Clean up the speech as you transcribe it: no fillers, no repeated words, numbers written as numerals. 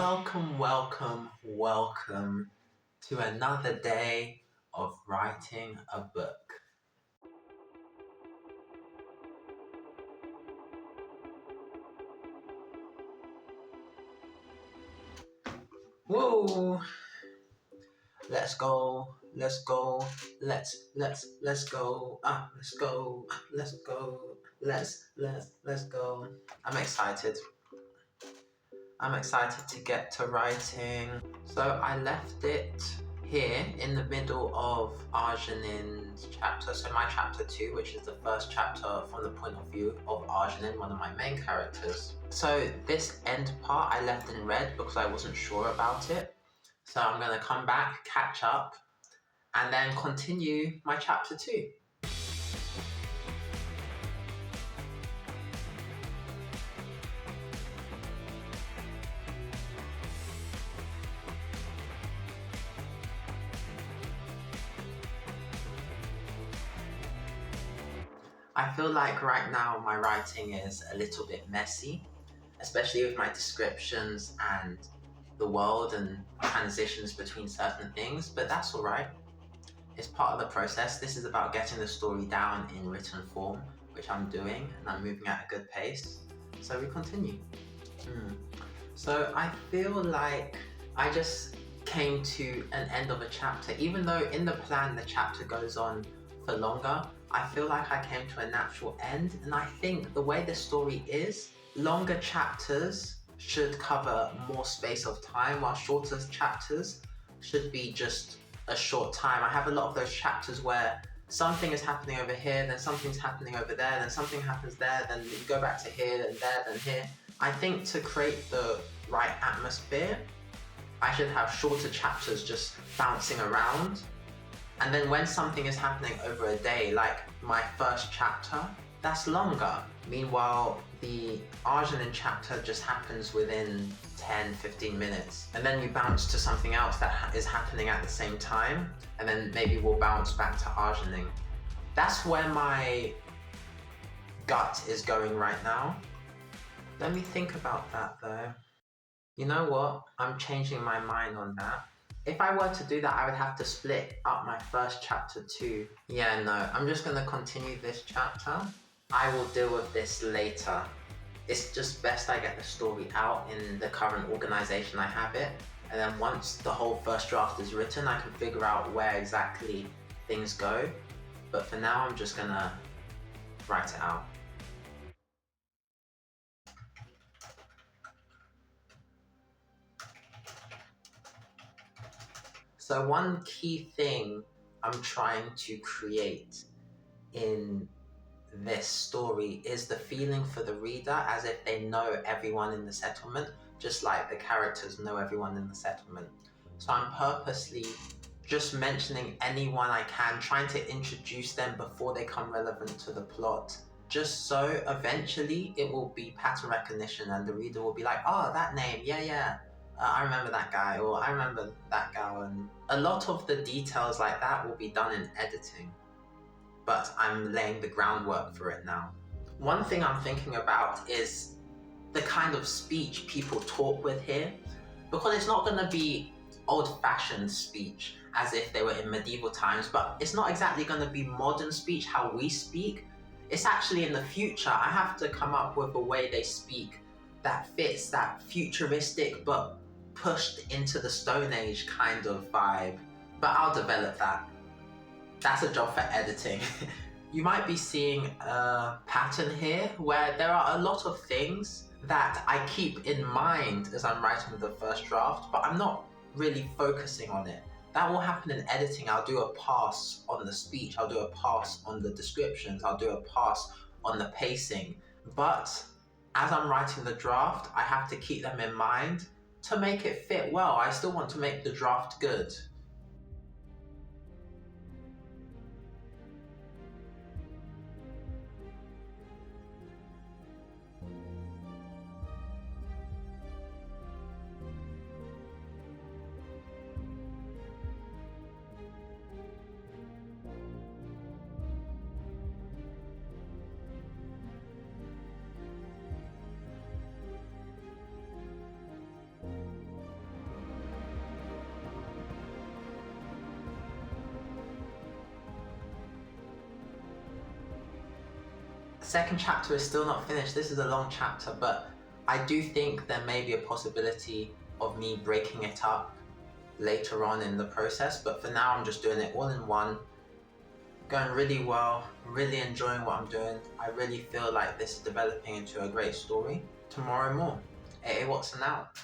Welcome to another day of writing a book. Whoa! Let's go. Let's go. Let's go. Let's go. Let's go. Let's go. I'm excited. I'm excited to get to writing. So I left it here in the middle of Arjunin's chapter. So my chapter 2, which is the first chapter from the point of view of Arjunin, one of my main characters. So this end part I left in red because I wasn't sure about it. So I'm going to come back, catch up, and then continue my chapter 2. I feel like right now my writing is a little bit messy, especially with my descriptions and the world and transitions between certain things, but that's all right. It's part of the process. This is about getting the story down in written form, which I'm doing, and I'm moving at a good pace. So we continue. So I feel like I just came to an end of a chapter. Even though in the plan the chapter goes on for longer, I feel like I came to a natural end. And I think the way the story is, longer chapters should cover more space of time, while shorter chapters should be just a short time. I have a lot of those chapters where something is happening over here, then something's happening over there, then something happens there, then you go back to here, then there, then here. I think to create the right atmosphere, I should have shorter chapters just bouncing around. And then when something is happening over a day, like my first chapter, that's longer. Meanwhile, the Arjunin chapter just happens within 10-15 minutes. And then you bounce to something else that is happening at the same time. And then maybe we'll bounce back to Arjunin. That's where my gut is going right now. Let me think about that though. You know what? I'm changing my mind on that. If I were to do that, I would have to split up my first chapter too. Yeah, no, I'm just gonna continue this chapter. I will deal with this later. It's just best I get the story out in the current organization I have it. And then once the whole first draft is written, I can figure out where exactly things go. But for now, I'm just gonna write it out. So one key thing I'm trying to create in this story is the feeling for the reader as if they know everyone in the settlement, just like the characters know everyone in the settlement. So I'm purposely just mentioning anyone I can, trying to introduce them before they become relevant to the plot, just so eventually it will be pattern recognition and the reader will be like, oh, that name, yeah. I remember that guy, or I remember that gal. And a lot of the details like that will be done in editing, but I'm laying the groundwork for it now. One thing I'm thinking about is the kind of speech people talk with here, because it's not going to be old-fashioned speech as if they were in medieval times, but it's not exactly going to be modern speech how we speak. It's actually in the future. I have to come up with a way they speak that fits that futuristic but pushed into the Stone Age kind of vibe, but I'll develop that. That's a job for editing. You might be seeing a pattern here where there are a lot of things that I keep in mind as I'm writing the first draft, but I'm not really focusing on it. That will happen in editing. I'll do a pass on the speech, I'll do a pass on the descriptions, I'll do a pass on the pacing. But as I'm writing the draft, I have to keep them in mind to make it fit well. I still want to make the draft good. second chapter is still not finished. This is a long chapter, but I do think there may be a possibility of me breaking it up later on in the process, but for now I'm just doing it all in one. Going really well, really enjoying what I'm doing. I really feel like this is developing into a great story. Tomorrow more. AA Watson out.